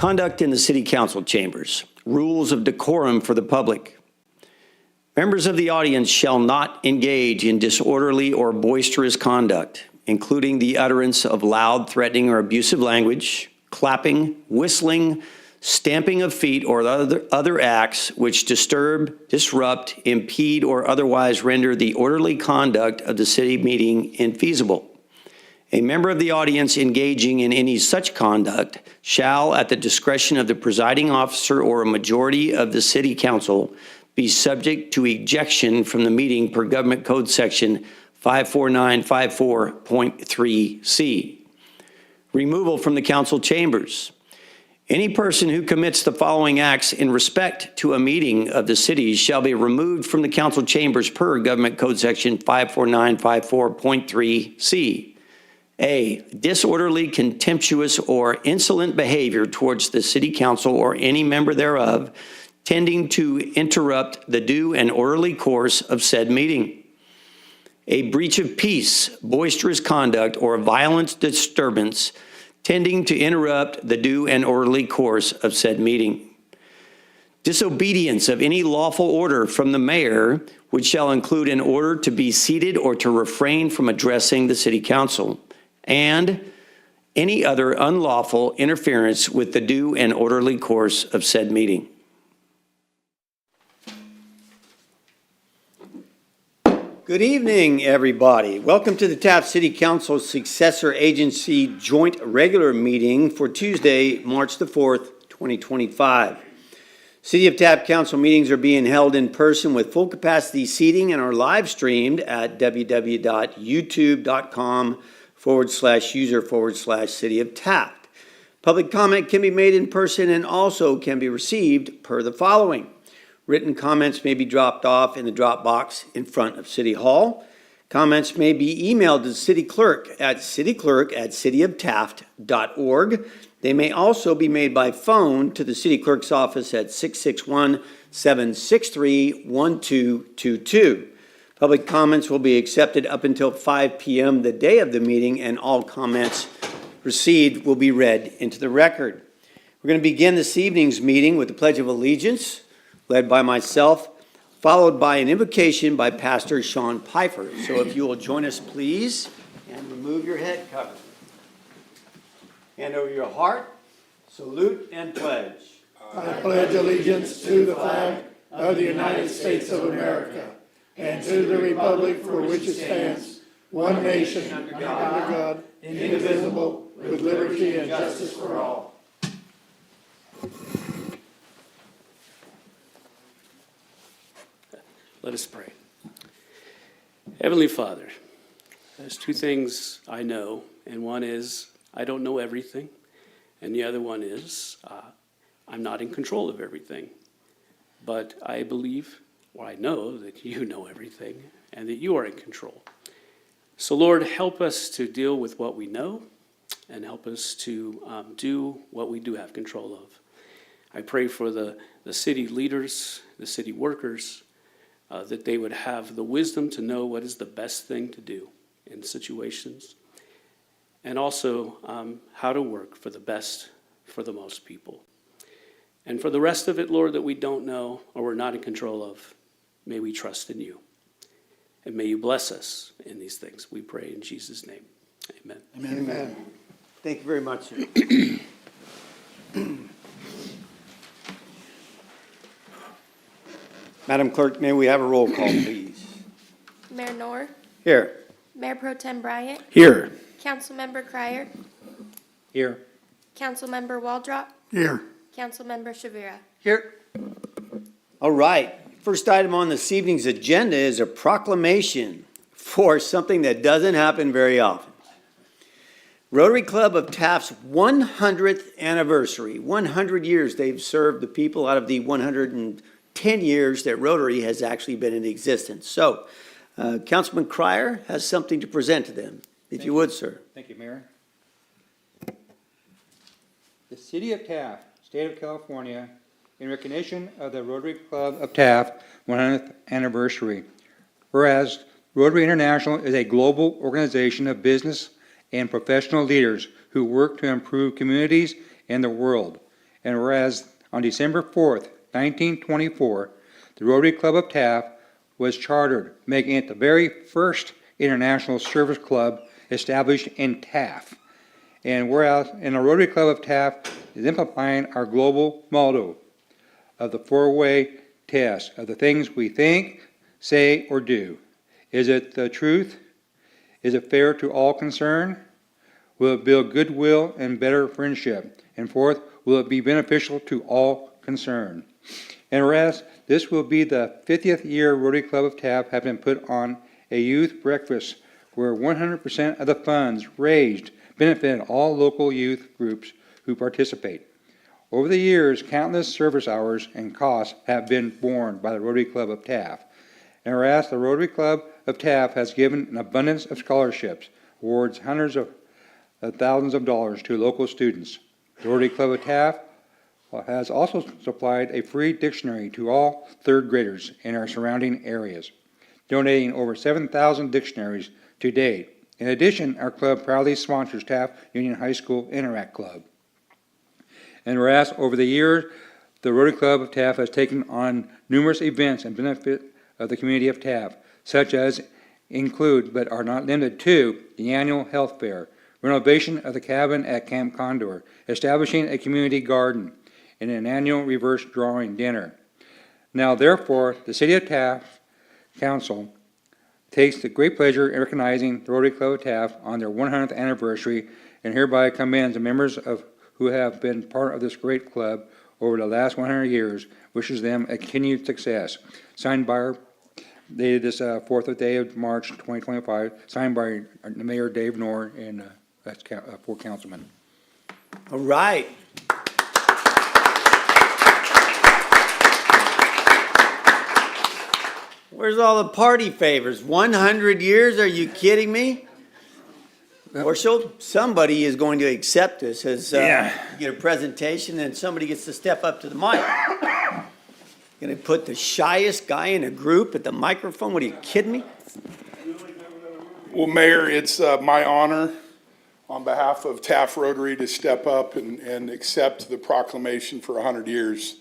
Conduct in the City Council chambers. Rules of decorum for the public. Members of the audience shall not engage in disorderly or boisterous conduct, including the utterance of loud, threatening, or abusive language, clapping, whistling, stamping of feet, or other acts which disturb, disrupt, impede, or otherwise render the orderly conduct of the city meeting infeasible. A member of the audience engaging in any such conduct shall, at the discretion of the presiding officer or a majority of the city council, be subject to ejection from the meeting per Government Code Section 54954.3C. Removal from the council chambers. Any person who commits the following acts in respect to a meeting of the city shall be removed from the council chambers per Government Code Section 54954.3C. A, disorderly, contemptuous, or insolent behavior towards the city council or any member thereof, tending to interrupt the due and orderly course of said meeting. A breach of peace, boisterous conduct, or violent disturbance tending to interrupt the due and orderly course of said meeting. Disobedience of any lawful order from the mayor, which shall include an order to be seated or to refrain from addressing the city council, and any other unlawful interference with the due and orderly course of said meeting. Good evening, everybody. Welcome to the Taft City Council Successor Agency Joint Regular Meeting for Tuesday, March the 4th, 2025. City of Taft Council meetings are being held in person with full capacity seating and are live streamed at www.youtube.com/user/City of Taft. Public comment can be made in person and also can be received per the following. Written comments may be dropped off in the drop box in front of City Hall. Comments may be emailed to the City Clerk at cityclerk@cityoftaft.org. They may also be made by phone to the City Clerk's office at 661-763-1222. Public comments will be accepted up until 5 p.m. the day of the meeting, and all comments received will be read into the record. We're going to begin this evening's meeting with the Pledge of Allegiance, led by myself, followed by an invocation by Pastor Sean Pfeiffer. So if you will join us, please, and remove your head cover. Hand over your heart, salute, and pledge. I pledge allegiance to the flag of the United States of America and to the republic for which it stands, one nation, under God, indivisible, with liberty and justice for all. Let us pray. Heavenly Father, there's two things I know, and one is I don't know everything, and the other one is I'm not in control of everything. But I believe, or I know, that you know everything and that you are in control. So Lord, help us to deal with what we know and help us to do what we do have control of. I pray for the city leaders, the city workers, that they would have the wisdom to know what is the best thing to do in situations, and also how to work for the best for the most people. And for the rest of it, Lord, that we don't know or we're not in control of, may we trust in you. And may you bless us in these things. We pray in Jesus' name. Amen. Amen. Amen. Thank you very much. Madam Clerk, may we have a roll call, please? Mayor Knorr, Here. Mayor Pro Tem Bryant, Here. Councilmember Cryer, Here. Councilmember Waldrop, Here. Councilmember Shavira. Here. All right. First item on this evening's agenda is a proclamation for something that doesn't happen very often. Rotary Club of Taft's 100th anniversary. 100 years they've served the people out of the 110 years that Rotary has actually been in existence. So, Councilman Cryer has something to present to them, if you would, sir. Thank you, Mayor. The City of Taft, State of California, in recognition of the Rotary Club of Taft 100th anniversary. Whereas Rotary International is a global organization of business and professional leaders who work to improve communities and the world. And whereas on December 4th, 1924, the Rotary Club of Taft was chartered, making it the very first international service club established in Taft. And whereas in the Rotary Club of Taft is implementing our global motto of the four-way test of the things we think, say, or do. Is it the truth? Is it fair to all concerned? Will it build goodwill and better friendship? And fourth, will it be beneficial to all concerned? And whereas this will be the 50th year Rotary Club of Taft have been put on a youth breakfast where 100% of the funds raised benefit all local youth groups who participate. Over the years, countless service hours and costs have been borne by the Rotary Club of Taft. And whereas the Rotary Club of Taft has given an abundance of scholarships, awards hundreds of thousands of dollars to local students. The Rotary Club of Taft has also supplied a free dictionary to all third graders in our surrounding areas, donating over 7,000 dictionaries to date. In addition, our club proudly sponsors Taft Union High School Interact Club. And whereas over the years, the Rotary Club of Taft has taken on numerous events and benefit of the community of Taft, such as include, but are not limited to, the annual health fair, renovation of the cabin at Camp Condor, establishing a community garden, and an annual reverse drawing dinner. Now, therefore, the City of Taft Council takes the great pleasure in recognizing the Rotary Club of Taft on their 100th anniversary and hereby commends the members of who have been part of this great club over the last 100 years, wishes them a continued success. Signed by, dated this 4th day of March 2025, signed by Mayor Dave Knorr and that's 4 councilmen. All right. Where's all the party favors? 100 years? Are you kidding me? Or so somebody is going to accept this as get a presentation and somebody gets to step up to the mic. Going to put the shyest guy in a group at the microphone? What, are you kidding me? Well, Mayor, it's my honor on behalf of Taft Rotary to step up and accept the proclamation for 100 years.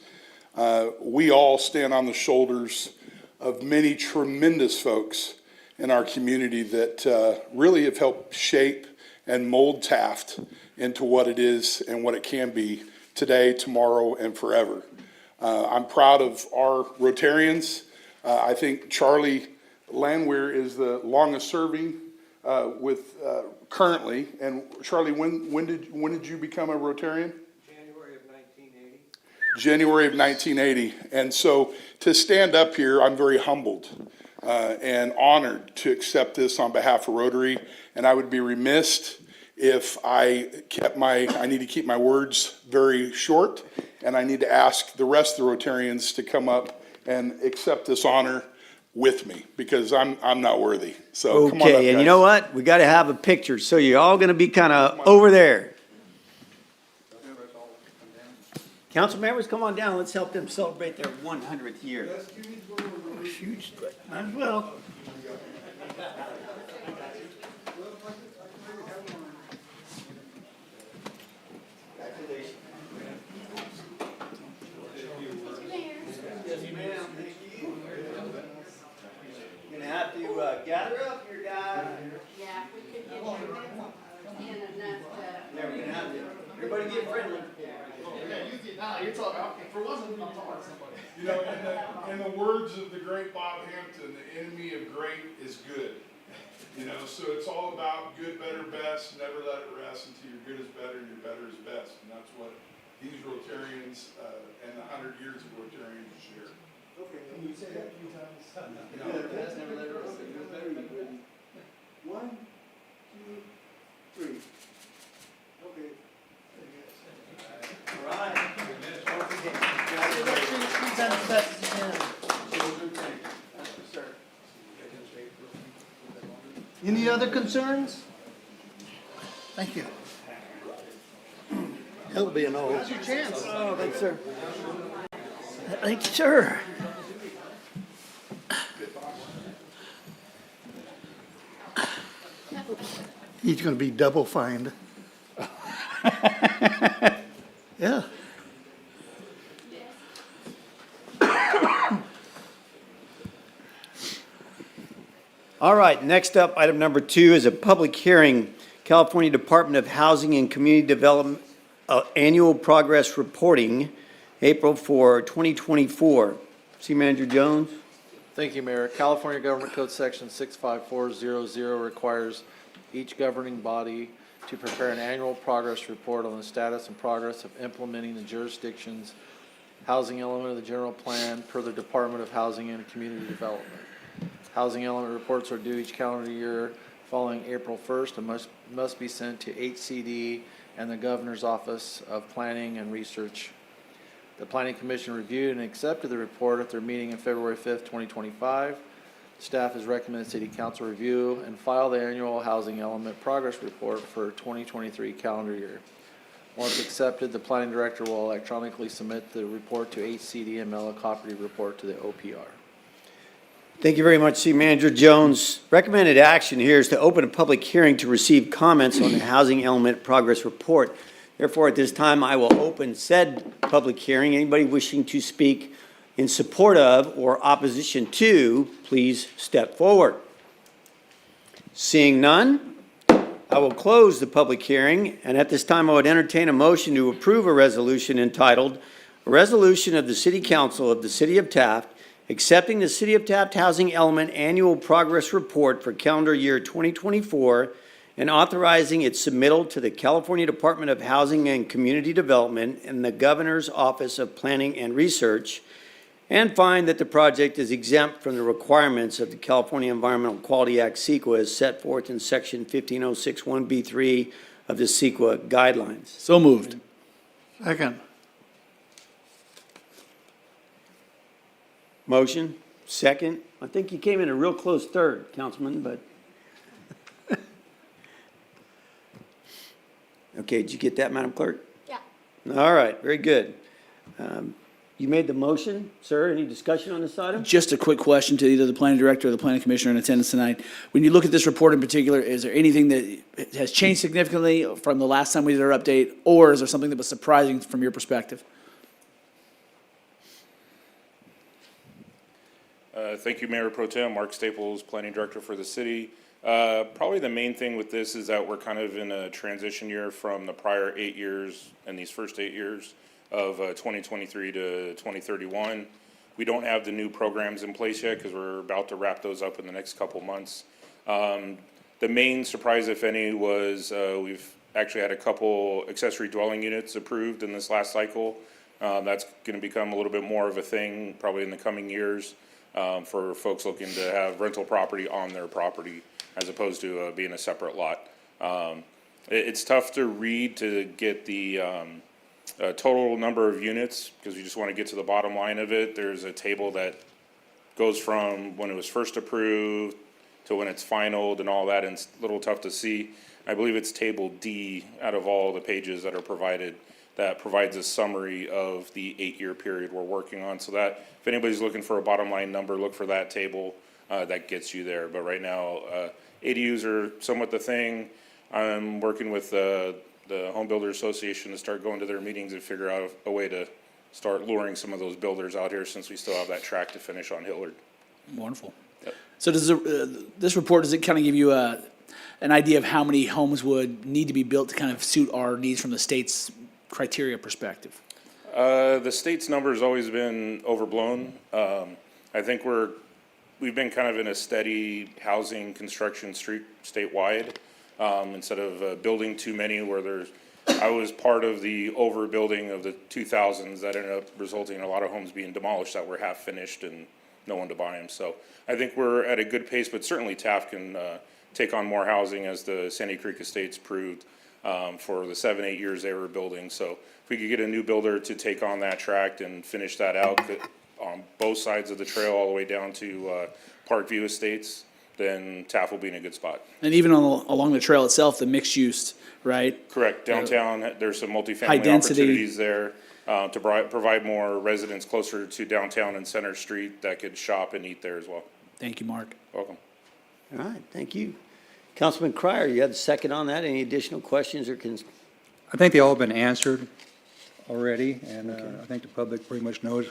We all stand on the shoulders of many tremendous folks in our community that really have helped shape and mold Taft into what it is and what it can be today, tomorrow, and forever. I'm proud of our Rotarians. I think Charlie Landwehr is the longest serving with currently. And Charlie, when did you become a Rotarian? January of 1980. January of 1980. And so to stand up here, I'm very humbled and honored to accept this on behalf of Rotary. And I would be remiss if I need to keep my words very short, and I need to ask the rest of the Rotarians to come up and accept this honor with me, because I'm not worthy. So come on up, Okay, and guys. you know what? We got to have a picture, so you're all going to be kind of over there. Council members, come on down. Let's help them celebrate their 100th year. Huge, but might as well. You're gonna have to gather up here, guys. Yeah, if we could get your minutes in enough to. There, we're gonna have to. Everybody get friendly. You know, in the words of the great Bob Hampton, the enemy of great is good. You know, so it's all about good, better, best. Never let it rest until your good is better and your better is best. And that's what these Rotarians and the 100 years of Rotarians share. Okay, can you say that a few times? Good, best, never let it rest, good, better, you good. 1, 2, 3. Okay. All right. Any other concerns? Thank you. That'll be an old. Now's your chance. Oh, thanks, sir. Thank you, sir. He's gonna be double fined. Yeah. next up, item number 2 is a public hearing, California Department of Housing and Community Development Annual Progress Reporting, April 4, 2024. City Manager Jones? Thank you, Mayor. California Government Code Section 65400 requires each governing body to prepare an annual progress report on the status and progress of implementing the jurisdiction's housing element of the general plan per the Department of Housing and Community Development. Housing element reports are due each calendar year following April 1st and must be sent to HCD and the Governor's Office of Planning and Research. The Planning Commission reviewed and accepted the report at their meeting on February 5th, 2025. Staff has recommended City Council review and file the annual housing element progress report for 2023 calendar year. Once accepted, the Planning Director will electronically submit the report to HCD and mail a copy of the report to the OPR. Thank you very much, City Manager Jones. Recommended action here is to open a public hearing to receive comments on the Housing Element Progress Report. Therefore, at this time, I will open said public hearing. Anybody wishing to speak in support of or opposition to, please step forward. Seeing none, I will close the public hearing, and at this time, I would entertain a motion to approve a resolution entitled, "A Resolution of the City Council of the City of Taft accepting the City of Taft Housing Element Annual Progress Report for calendar year 2024 and authorizing its submittal to the California Department of Housing and Community Development and the Governor's Office of Planning and Research, and find that the project is exempt from the requirements of the California Environmental Quality Act CEQA as set forth in Section 15061B3 of the CEQA guidelines." So moved. Second. Motion, second. I think you came in a real close third, Councilman, but. Okay, did you get that, Madam Clerk? Yeah. All right, very good. You made the motion, sir. Any discussion on this item? Just a quick question to either the planning director or the planning commissioner in attendance tonight. When you look at this report in particular, is there anything that has changed significantly from the last time we did our update, or is there something that was surprising from your perspective? Thank you, Mayor Pro Tem. Mark Staples, Planning Director for the city. Probably the main thing with this is that we're kind of in a transition year from the prior 8 years and these first 8 years of 2023 to 2031. We don't have the new programs in place yet because we're about to wrap those up in the next couple months. The main surprise, if any, was we've actually had a couple accessory dwelling units approved in this last cycle. That's going to become a little bit more of a thing probably in the coming years. For folks looking to have rental property on their property as opposed to being a separate lot. It's tough to read to get the total number of units because you just want to get to the bottom line of it. There's a table that goes from when it was first approved to when it's finalized and all that, and it's a little tough to see. I believe it's table D out of all the pages that are provided that provides a summary of the 8-year period we're working on. So that if anybody's looking for a bottom line number, look for that table that gets you there. But right now, ADUs are somewhat the thing. I'm working with the Home Builder Association to start going to their meetings and figure out a way to start luring some of those builders out here since we still have that track to finish on Hillard. Wonderful. Yep. So does this report, does it kind of give you an idea of how many homes would need to be built to kind of suit our needs from the state's criteria perspective? The state's number has always been overblown. I think we've been kind of in a steady housing construction streak statewide instead of building too many where I was part of the overbuilding of the 2000s that ended up resulting in a lot of homes being demolished that were half finished and no one to buy them. So I think we're at a good pace, but certainly Taft can take on more housing as the Sandy Creek Estates proved for the 7-8 years they were building. So if we could get a new builder to take on that tract and finish that out on both sides of the trail all the way down to Parkview Estates, then Taft will be in a good spot. And even along the trail itself, the mixed use, right? Correct. Downtown, there's some High multifamily density. opportunities there to provide more residents closer to downtown and Center Street that could shop and eat there as well. Thank you, Mark. Welcome. All right, thank you. Councilman Cryer, you had a second on that. Any additional questions or I think they all been answered already, and I think the public pretty much knows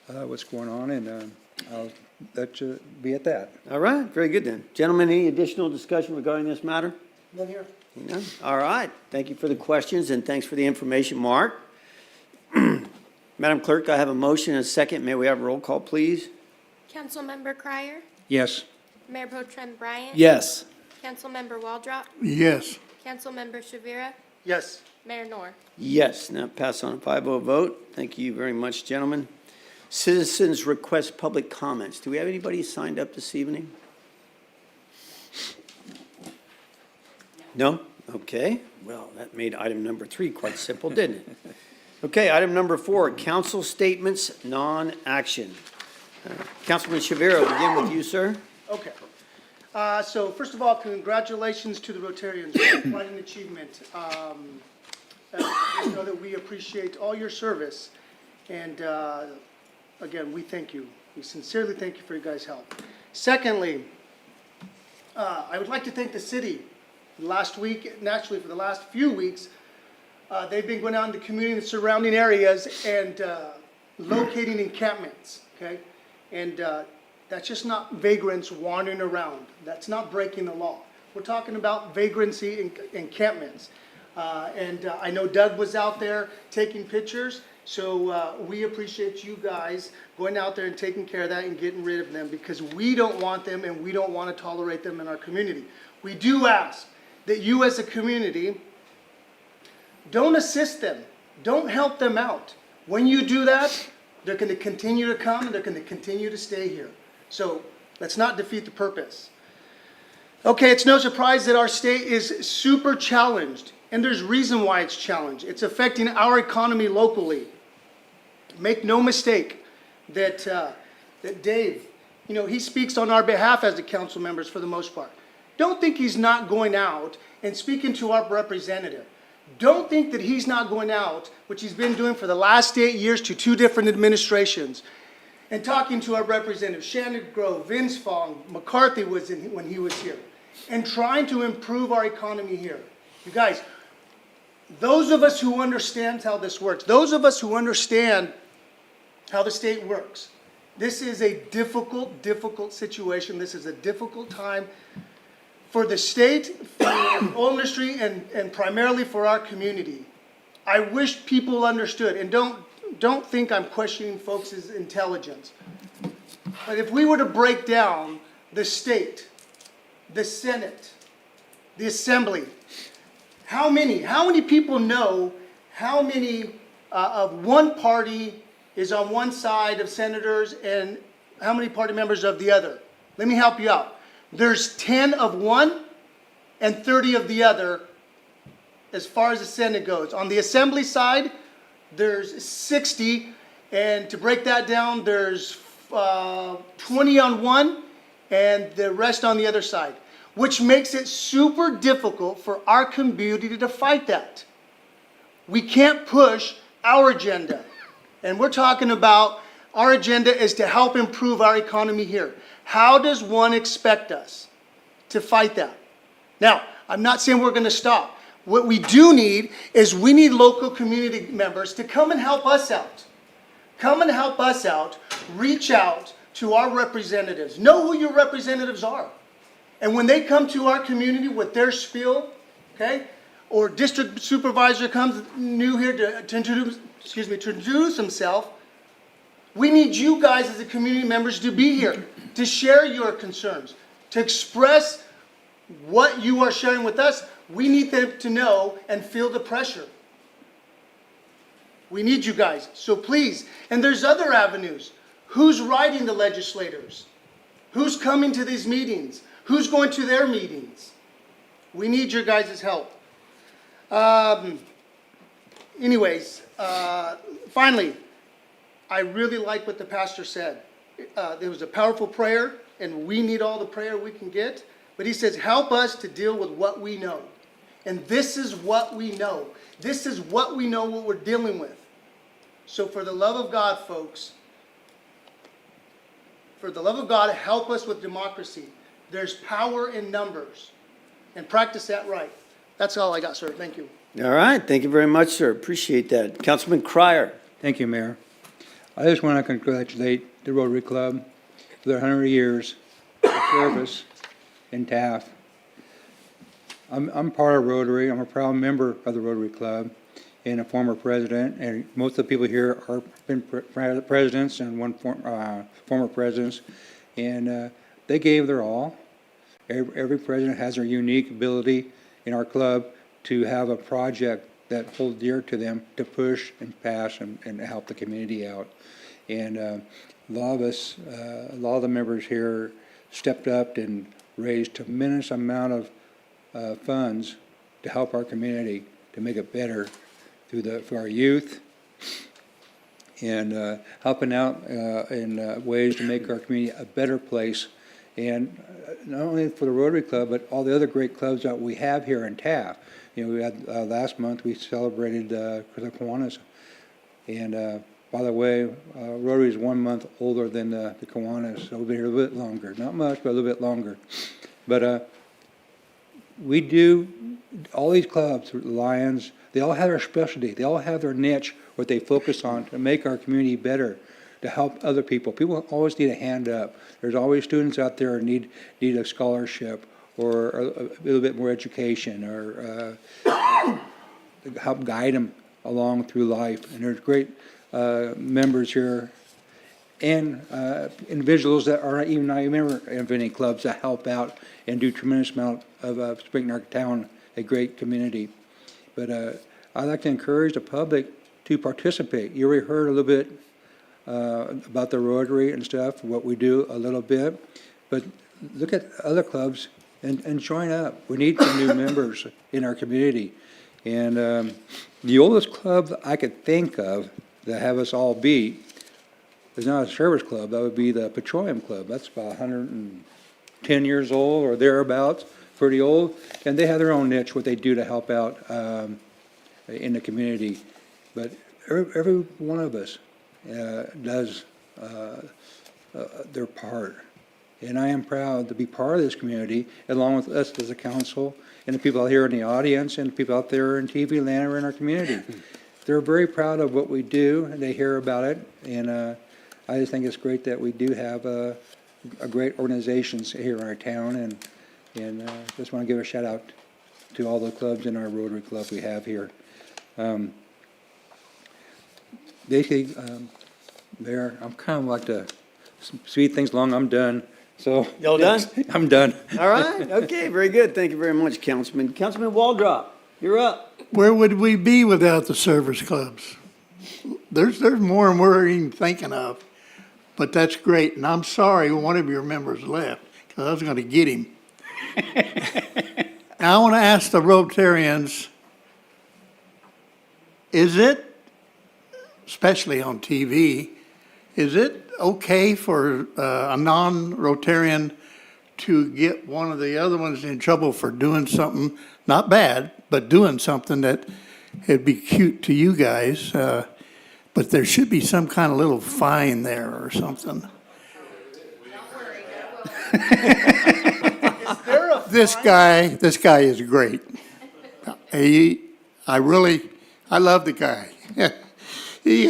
what's going on, and I'll let you be at that. All right, very good then. Gentlemen, any additional discussion regarding this matter? None here. No? All right, thank you for the questions and thanks for the information, Mark. Madam Clerk, I have a motion and a second. May we have a roll call, please? Councilmember Crier, Yes. Mayor Pro Tem Bryant. Yes. Councilmember Waldrop, Yes. Councilmember Shavira, Yes. Mayor Nor. Yes, now pass on a 5-0 vote. Thank you very much, gentlemen. Citizens request public comments. Do we have anybody signed up this evening? No? Okay, well, that made item number 3 quite simple, didn't it? Okay, item number 4, council statements, non-action. Councilman Shavira, we'll begin with you, sir. Okay. So first of all, congratulations to the Rotarians. Quite an achievement. I know that we appreciate all your service. And again, we thank you. We sincerely thank you for your guys' help. Secondly, I would like to thank the city. Last week, and actually for the last few weeks, they've been going out in the community and surrounding areas and locating encampments, okay? And that's just not vagrants wandering around. That's not breaking the law. We're talking about vagrancy encampments. And I know Doug was out there taking pictures, so we appreciate you guys going out there and taking care of that and getting rid of them because we don't want them and we don't want to tolerate them in our community. We do ask that you as a community don't assist them, don't help them out. When you do that, they're going to continue to come and they're going to continue to stay here. So let's not defeat the purpose. Okay, it's no surprise that our state is super challenged, and there's reason why it's challenged. It's affecting our economy locally. Make no mistake that that Dave, you know, he speaks on our behalf as the council members for the most part. Don't think he's not going out and speaking to our representative. Don't think that he's not going out, which he's been doing for the last 8 years to 2 different administrations, and talking to our representatives, Shannon Grove, Vince Fong, McCarthy was in when he was here, and trying to improve our economy here. You guys, those of us who understand how this works, those of us who understand how the state works, this is a difficult, difficult situation. This is a difficult time for the state, for the oil industry, and primarily for our community. I wish people understood, and don't think I'm questioning folks' intelligence. But if we were to break down the state, the Senate, the Assembly, how many people know how many of one party is on one side of senators and how many party members of the other? Let me help you out. There's 10 of one and 30 of the other as far as the Senate goes. On the Assembly side, there's 60, and to break that down, there's 20 on one and the rest on the other side, which makes it super difficult for our community to fight that. We can't push our agenda. And we're talking about our agenda is to help improve our economy here. How does one expect us to fight that? Now, I'm not saying we're going to stop. What we do need is we need local community members to come and help us out. Come and help us out. Reach out to our representatives. Know who your representatives are. And when they come to our community with their spiel, okay, or district supervisor comes new here to introduce himself, we need you guys as the community members to be here, to share your concerns, to express what you are sharing with us. We need them to know and feel the pressure. We need you guys. So please, and there's other avenues. Who's writing the legislators? Who's coming to these meetings? Who's going to their meetings? We need your guys' help. Finally, I really like what the pastor said. There was a powerful prayer, and we need all the prayer we can get. But he says, help us to deal with what we know. And this is what we know. This is what we know, what we're dealing with. So for the love of God, folks, for the love of God, help us with democracy. There's power in numbers. And practice that right. That's all I got, sir. Thank you. All right, thank you very much, sir. Appreciate that. Councilman Crier. Thank you, Mayor. I just want to congratulate the Rotary Club for their 100 years of service in Taft. I'm part of Rotary. I'm a proud member of the Rotary Club and a former president. And most of the people here are been presidents and former presidents. And they gave their all. Every president has their unique ability in our club to have a project that holds dear to them to push and pass and help the community out. And a lot of us, a lot of the members here stepped up and raised tremendous amount of funds to help our community, to make it better for our youth, and helping out in ways to make our community a better place. And not only for the Rotary Club, but all the other great clubs that we have here in Taft. You know, we had last month we celebrated the Kiwanis, and by the way, Rotary is 1 month older than the Kiwanis, so we've been here a little bit longer. Not much, but a little bit longer. But we do, all these clubs, Lions, they all have their specialty. They all have their niche, what they focus on to make our community better, to help other people. People always need a hand up. There's always students out there who need a scholarship or a little bit more education or help guide them along through life. And there's great members here and individuals that are not even a member of any clubs that help out and do tremendous amount of making our town a great community. But I'd like to encourage the public to participate. You already heard a little bit about the Rotary and stuff, what we do a little bit, but look at other clubs and join up. We need some new members in our community. And the oldest club that I could think of that have us all beat is not a service club. That would be the Petroleum Club. That's about 110 years old or thereabouts, pretty old. And they have their own niche, what they do to help out in the community. But every one of us does their part. And I am proud to be part of this community, along with us as a council, and the people out here in the audience, and the people out there in TV land or in our community. They're very proud of what we do, and they hear about it. And I just think it's great that we do have a great organizations here in our town. And just want to give a shout out to all the clubs in our Rotary Club we have here. Basically, Mayor, I'm kind of like to speed things along. I'm done. So Y'all done? I'm done. All right, okay, very good. Thank you very much, Councilman. Councilman Waldrop, you're up. Where would we be without the service clubs? There's more than we're even thinking of, but that's great. And I'm sorry one of your members left, because I was going to get him. Now, I want to ask the Rotarians, is it, especially on TV, is it okay for a non-Rotarian to get one of the other ones in trouble for doing something, not bad, but doing something that it'd be cute to you guys, but there should be some kind of little fine there or something. This guy is great. I love the guy. He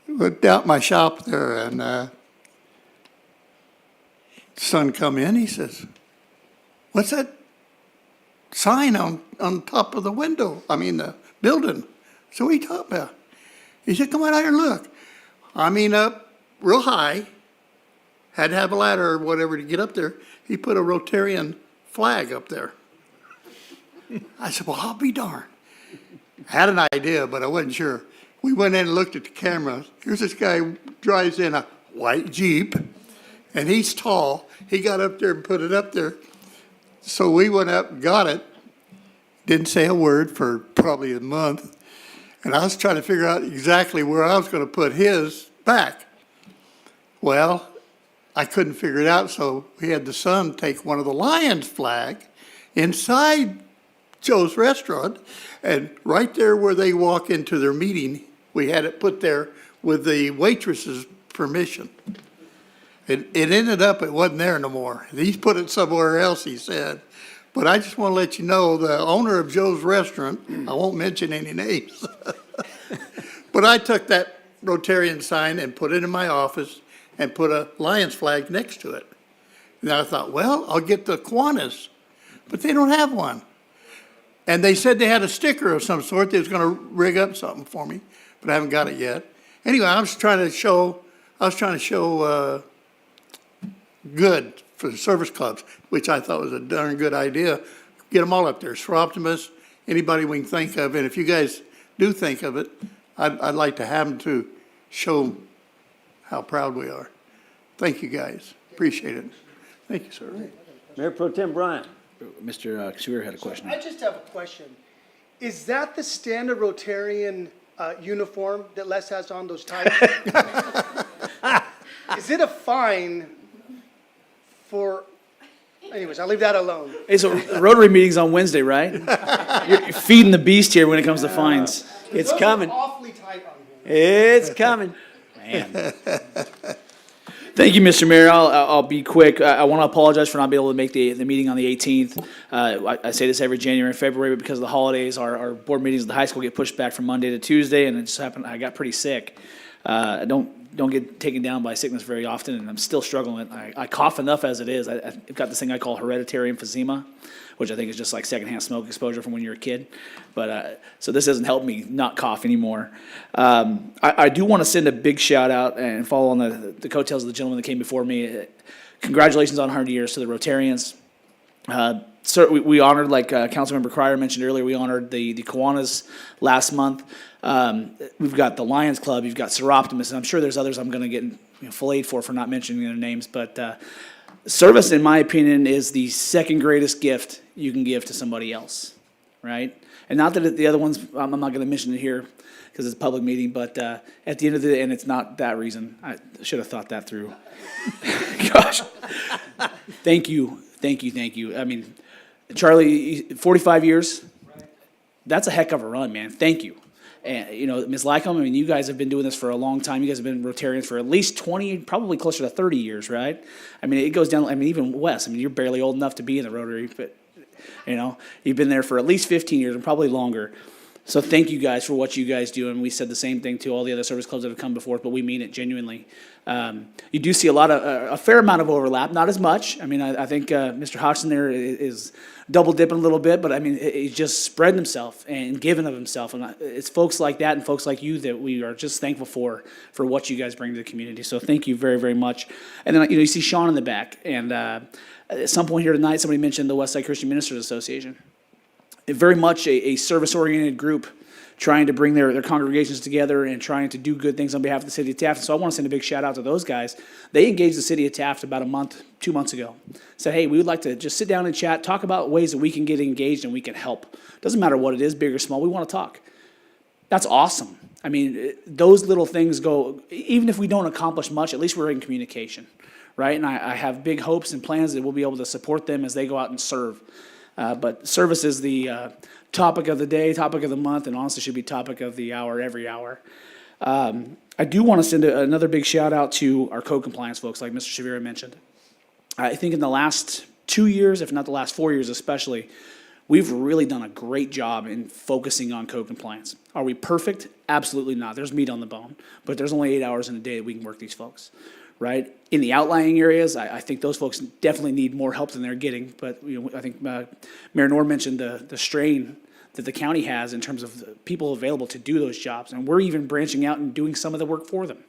went out my shop there, and son come in. He says, "What's that sign on top of the window? I mean, the building." So what are you talking about? He said, "Come on out here and look." I mean, up real high. Had to have a ladder or whatever to get up there. He put a Rotarian flag up there. I said, "Well, I'll be darned." I had an idea, but I wasn't sure. We went in and looked at the camera. Here's this guy drives in a white Jeep, and he's tall. He got up there and put it up there. So we went up and got it. Didn't say a word for probably a month. And I was trying to figure out exactly where I was going to put his back. Well, I couldn't figure it out, so we had the son take one of the Lions flag inside Joe's restaurant, and right there where they walk into their meeting, we had it put there with the waitress's permission. It ended up, it wasn't there no more. He's put it somewhere else, he said. But I just want to let you know, the owner of Joe's restaurant, I won't mention any names, but I took that Rotarian sign and put it in my office and put a Lions flag next to it. And I thought, well, I'll get the Kiwanis, but they don't have one. And they said they had a sticker of some sort. They was gonna rig up something for me, but I haven't got it yet. Anyway, I was trying to show good for the service clubs, which I thought was a darn good idea. Get them all up there, Optimus, anybody we can think of. And if you guys do think of it, I'd like to have them to show how proud we are. Thank you, guys. Appreciate it. Thank you, sir. Mayor Pro Tem Bryant. Mr. Schuer had a question. I just have a question. Is that the standard Rotarian uniform that Les has on, those ties? Is it a fine for, anyways, I'll leave that alone. Hey, so Rotary meeting's on Wednesday, right? You're feeding the beast here when it comes to fines. It's Those are coming. awfully tight on here. It's coming. Man. Thank you, Mr. Mayor. I'll be quick. I want to apologize for not being able to make the meeting on the 18th. I say this every January and February, but because of the holidays, our board meetings at the high school get pushed back from Monday to Tuesday, and it just happened, I got pretty sick. I don't get taken down by sickness very often, and I'm still struggling. I cough enough as it is. I've got this thing I call hereditary emphysema, which I think is just like secondhand smoke exposure from when you're a kid. But so this doesn't help me not cough anymore. I do want to send a big shout out and follow on the coattails of the gentleman that came before me. Congratulations on 100 years to the Rotarians. Sir, we honored, like Councilmember Cryer mentioned earlier, we honored the Kiwanis last month. We've got the Lions Club, you've got Optimus, and I'm sure there's others I'm going to get filleted for not mentioning their names. But service, in my opinion, is the second greatest gift you can give to somebody else, right? And not that the other ones, I'm not going to mention it here because it's a public meeting, but at the end of the day, and it's not that reason, I should have thought that through. Gosh. Thank you. I mean, Charlie, 45 years, that's a heck of a run, man. Thank you. And, Ms. Lycombe, I mean, you guys have been doing this for a long time. You guys have been Rotarians for at least 20, probably closer to 30 years, right? I mean, it goes down, even Wes, you're barely old enough to be in the Rotary, but, you've been there for at least 15 years and probably longer. So thank you guys for what you guys do, and we said the same thing to all the other service clubs that have come before, but we mean it genuinely. You do see a fair amount of overlap, not as much. I think Mr. Hodgson there is double dipping a little bit, but he's just spreading himself and giving of himself, and it's folks like that and folks like you that we are just thankful for what you guys bring to the community. So thank you very, very much. And then you see Sean in the back, and at some point here tonight, somebody mentioned the Westside Christian Ministers Association. Very much a service-oriented group trying to bring their congregations together and trying to do good things on behalf of the city of Taft. So I want to send a big shout out to those guys. They engaged the city of Taft about 2 months ago. Said, hey, we would like to just sit down and chat, talk about ways that we can get engaged and we can help. Doesn't matter what it is, big or small, we want to talk. That's awesome. Those little things go, even if we don't accomplish much, at least we're in communication, right? And I have big hopes and plans that we'll be able to support them as they go out and serve. But service is the topic of the day, topic of the month, and honestly should be topic of the hour, every hour. I do want to send another big shout out to our code compliance folks, like Mr. Shavira mentioned. I think in the last 2 years, if not the last 4 years especially, we've really done a great job in focusing on code compliance. Are we perfect? Absolutely not. There's meat on the bone, but there's only 8 hours in a day that we can work these folks. Right? In the outlying areas, I think those folks definitely need more help than they're getting. But I think Mayor Norm mentioned the strain that the county has in terms of the people available to do those jobs. And we're even branching out and doing some of the work for them.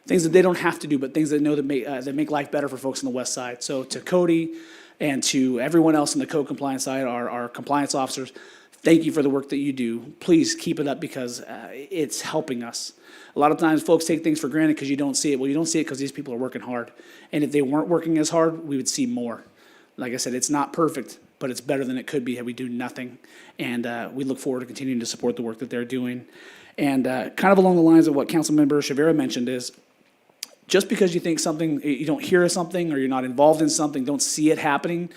Things that they don't have to do, but things that know that make life better for folks on the west side. So to Cody and to everyone else on the code compliance side, our compliance officers, thank you for the work that you do. Please keep it up because it's helping us. A lot of times folks take things for granted because you don't see it. Well, you don't see it because these people are working hard. And if they weren't working as hard, we would see more. Like I said, it's not perfect, but it's better than it could be had we do nothing. And we look forward to continuing to support the work that they're doing. And kind of along the lines of what Councilmember Shavira mentioned is, just because you think something, you don't hear something or you're not involved in something, don't see it happening,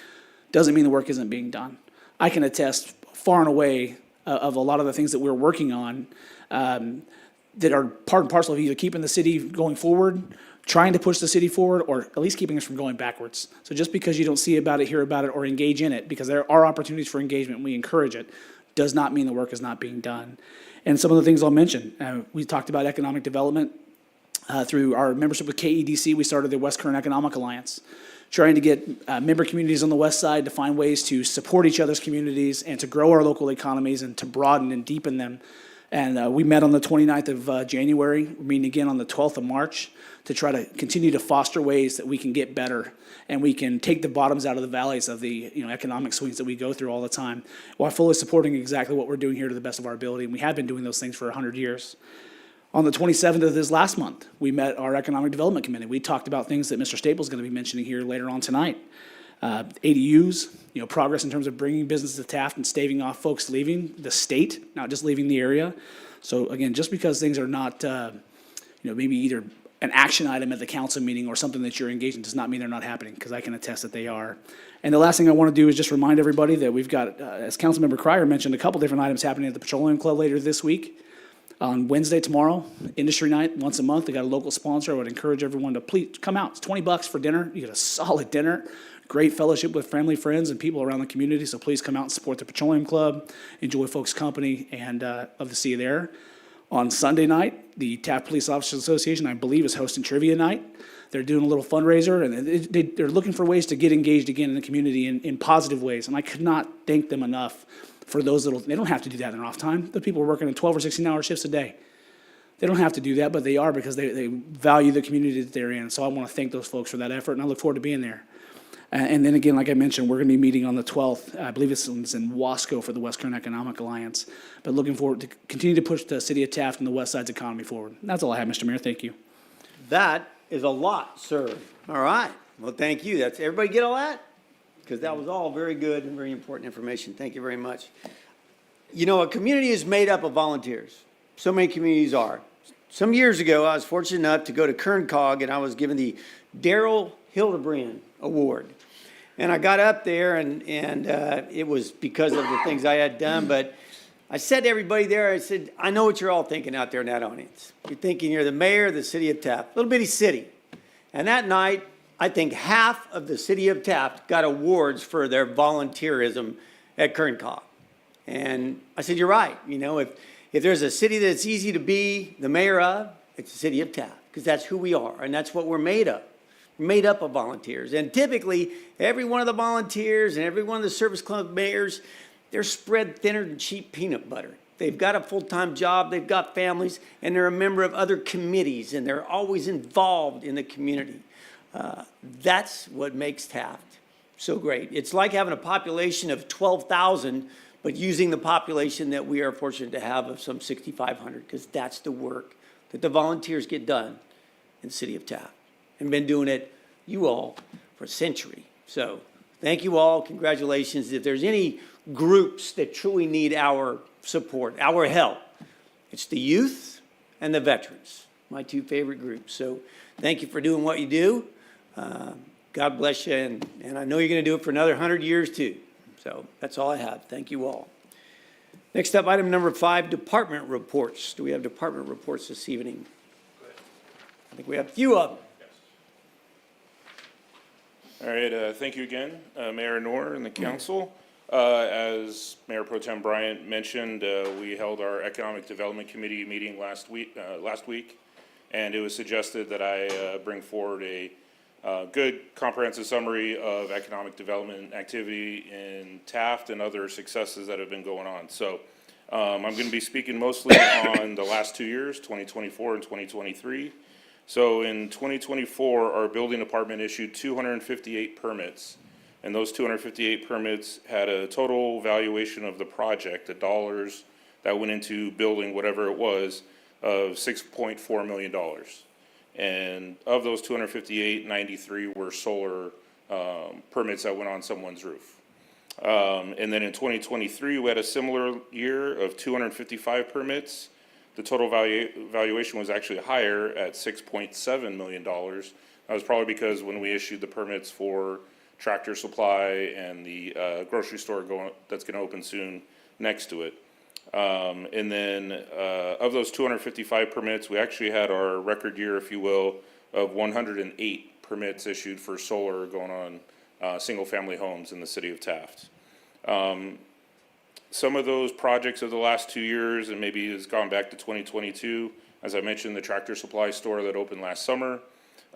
doesn't mean the work isn't being done. I can attest far and away of a lot of the things that we're working on that are part and parcel of either keeping the city going forward, trying to push the city forward, or at least keeping us from going backwards. So just because you don't see about it, hear about it, or engage in it, because there are opportunities for engagement and we encourage it, does not mean the work is not being done. And some of the things I'll mention, we talked about economic development. Through our membership with KEDC, we started the West Current Economic Alliance, trying to get member communities on the west side to find ways to support each other's communities and to grow our local economies and to broaden and deepen them. And we met on the 29th of January, we're meeting again on the 12th of March to try to continue to foster ways that we can get better and we can take the bottoms out of the valleys of the economic swings that we go through all the time, while fully supporting exactly what we're doing here to the best of our ability. And we have been doing those things for 100 years. On the 27th of this last month, we met our Economic Development Committee. We talked about things that Mr. Staples is going to be mentioning here later on tonight. ADUs, progress in terms of bringing business to Taft and staving off folks leaving the state, not just leaving the area. So again, just because things are not, maybe either an action item at the council meeting or something that you're engaged in does not mean they're not happening, because I can attest that they are. And the last thing I want to do is just remind everybody that we've got, as Councilmember Cryer mentioned, a couple different items happening at the Petroleum Club later this week. On Wednesday, tomorrow, industry night, once a month. They got a local sponsor. I would encourage everyone to please come out. It's $20 for dinner. You get a solid dinner, great fellowship with family, friends, and people around the community. So please come out and support the Petroleum Club, enjoy folks' company, and love to see you there. On Sunday night, the Taft Police Officers Association, I believe, is hosting trivia night. They're doing a little fundraiser, and they're looking for ways to get engaged again in the community in positive ways. And I could not thank them enough for those little, they don't have to do that in their off time. The people are working in 12 or 16-hour shifts a day. They don't have to do that, but they are, because they value the community that they're in. So I want to thank those folks for that effort, and I look forward to being there. And then again, like I mentioned, we're going to be meeting on the 12th. I believe it's in Wasco for the West Current Economic Alliance. But looking forward to continue to push the city of Taft and the West Side's economy forward. And that's all I have, Mr. Mayor. Thank you. That is a lot, sir. All right. Well, thank you. That's everybody get all that? Because that was all very good and very important information. Thank you very much. A community is made up of volunteers. So many communities are. Some years ago, I was fortunate enough to go to Kerncog, and I was given the Daryl Hildebrand Award. And I got up there, and it was because of the things I had done. But I said to everybody there, I said, I know what you're all thinking out there in that audience. You're thinking you're the mayor of the city of Taft, little bitty city. And that night, I think half of the city of Taft got awards for their volunteerism at Kerncog. And I said, you're right. If there's a city that's easy to be the mayor of, it's the city of Taft, because that's who we are, and that's what we're made of. We're made up of volunteers. And typically, every one of the volunteers and every one of the service club mayors, they're spread thinner than cheap peanut butter. They've got a full-time job, they've got families, and they're a member of other committees, and they're always involved in the community. That's what makes Taft so great. It's like having a population of 12,000, but using the population that we are fortunate to have of some 6,500, because that's the work that the volunteers get done in the city of Taft. And been doing it, you all, for a century. So thank you all. Congratulations. If there's any groups that truly need our support, our help, it's the youth and the veterans, my two favorite groups. So thank you for doing what you do. God bless you. And I know you're going to do it for another 100 years too. So that's all I have. Thank you all. Next up, item number 5, department reports. Do we have department reports this evening? I think we have a few of them. All right, thank you again, Mayor Noor and the council. As Mayor Pro Tem Bryant mentioned, we held our Economic Development Committee meeting last week, and it was suggested that I bring forward a good comprehensive summary of economic development activity in Taft and other successes that have been going on. So I'm going to be speaking mostly on the last 2 years, 2024 and 2023. So in 2024, our building department issued 258 permits, and those 258 permits had a total valuation of the project, the dollars that went into building whatever it was, of $6.4 million. And of those 258, 93 were solar permits that went on someone's roof. And then in 2023, we had a similar year of 255 permits. The total valuation was actually higher at $6.7 million. That was probably because when we issued the permits for Tractor Supply and the grocery store that's going to open soon next to it. And then of those 255 permits, we actually had our record year, if you will, of 108 permits issued for solar going on single-family homes in the city of Taft. some of those projects of the last 2 years, and maybe has gone back to 2022, as I mentioned, the Tractor Supply store that opened last summer.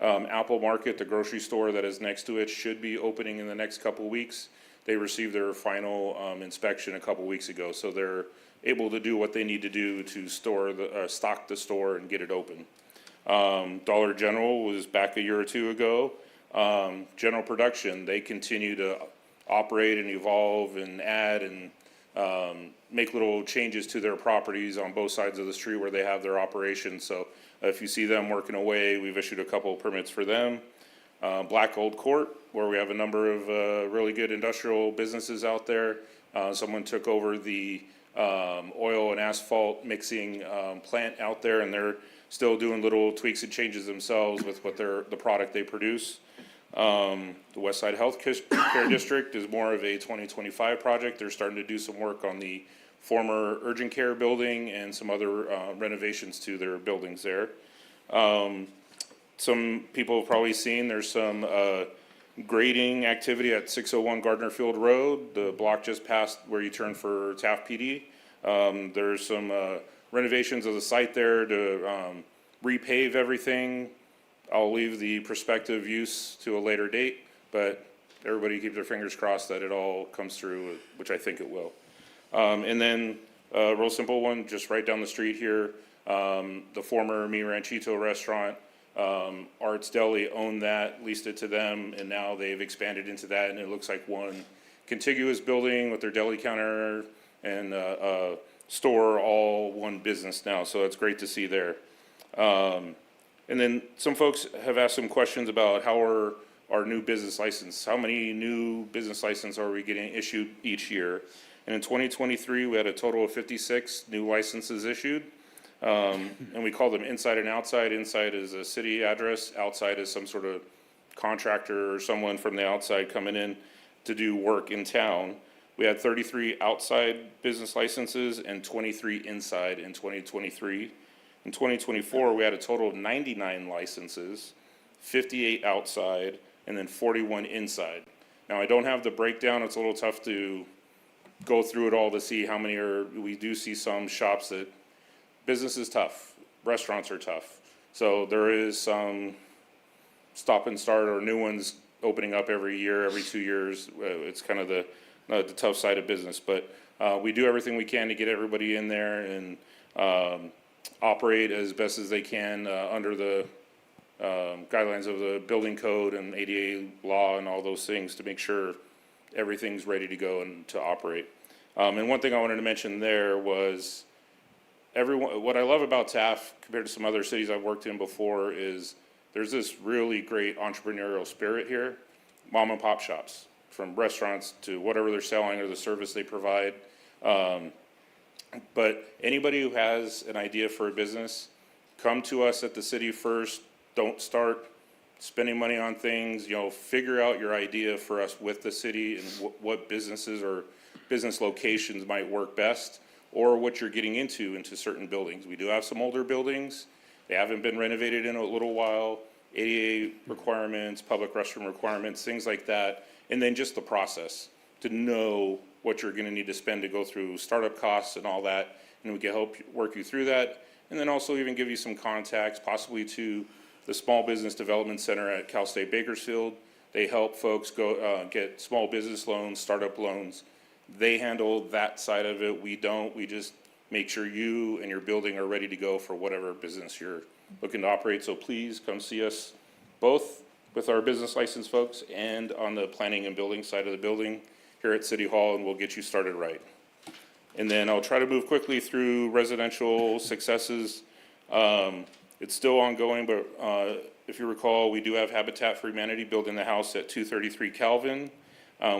Apple Market, the grocery store that is next to it, should be opening in the next couple weeks. They received their final inspection a couple weeks ago, so they're able to do what they need to do to stock the store and get it open. Dollar General was back a year or two ago. General Production, they continue to operate and evolve and add and make little changes to their properties on both sides of the street where they have their operations. So if you see them working away, we've issued a couple of permits for them. Black Gold Court, where we have a number of really good industrial businesses out there. Someone took over the oil and asphalt mixing plant out there, and they're still doing little tweaks and changes themselves with what the product they produce. The West Side Health Care District is more of a 2025 project. They're starting to do some work on the former urgent care building and some other renovations to their buildings there. Some people have probably seen there's some grading activity at 601 Gardner Field Road, the block just past where you turn for Taft PD. There's some renovations of the site there to repave everything. I'll leave the prospective use to a later date, but everybody keep their fingers crossed that it all comes through, which I think it will. And then a real simple one, just right down the street here, the former Mi Ranchito restaurant, Arts Deli owned that, leased it to them, and now they've expanded into that, and it looks like one contiguous building with their deli counter and store, all one business now, so that's great to see there. And then some folks have asked some questions about how are our new business license, how many new business licenses are we getting issued each year? And in 2023, we had a total of 56 new licenses issued. And we call them inside and outside. Inside is a city address, outside is some sort of contractor or someone from the outside coming in to do work in town. We had 33 outside business licenses and 23 inside in 2023. In 2024, we had a total of 99 licenses, 58 outside, and then 41 inside. Now, I don't have the breakdown. It's a little tough to go through it all to see how many are. We do see some shops that business is tough. Restaurants are tough. So there is some stop and start or new ones opening up every year, every 2 years. It's kind of the tough side of business. But we do everything we can to get everybody in there and operate as best as they can under the guidelines of the building code and ADA law and all those things to make sure everything's ready to go and to operate. And one thing I wanted to mention there was what I love about Taft compared to some other cities I've worked in before is there's this really great entrepreneurial spirit here. Mom and pop shops, from restaurants to whatever they're selling or the service they provide. But anybody who has an idea for a business, come to us at the city first. Don't start spending money on things. Figure out your idea for us with the city and what businesses or business locations might work best, or what you're getting into certain buildings. We do have some older buildings. They haven't been renovated in a little while. ADA requirements, public restroom requirements, things like that. And then just the process to know what you're going to need to spend to go through startup costs and all that, and we can help work you through that, and then also even give you some contacts, possibly to the Small Business Development Center at Cal State Bakersfield. They help folks go get small business loans, startup loans. They handle that side of it. We don't. We just make sure you and your building are ready to go for whatever business you're looking to operate. So please come see us, both with our business license folks and on the planning and building side of the building here at City Hall, and we'll get you started right. And then I'll try to move quickly through residential successes. It's still ongoing, but if you recall, we do have Habitat for Humanity building the house at 233 Calvin.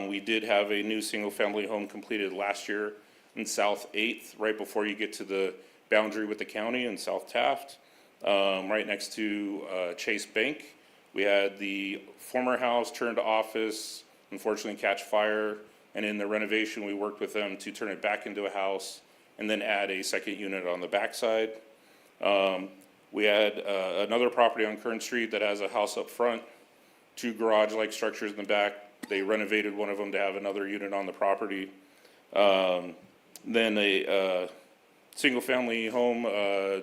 We did have a new single-family home completed last year in South 8th, right before you get to the boundary with the county in South Taft, right next to Chase Bank. We had the former house turned to office, unfortunately catch fire, and in the renovation, we worked with them to turn it back into a house and then add a second unit on the backside. We had another property on Kern Street that has a house up front, 2 garage-like structures in the back. They renovated one of them to have another unit on the property. Then a single-family home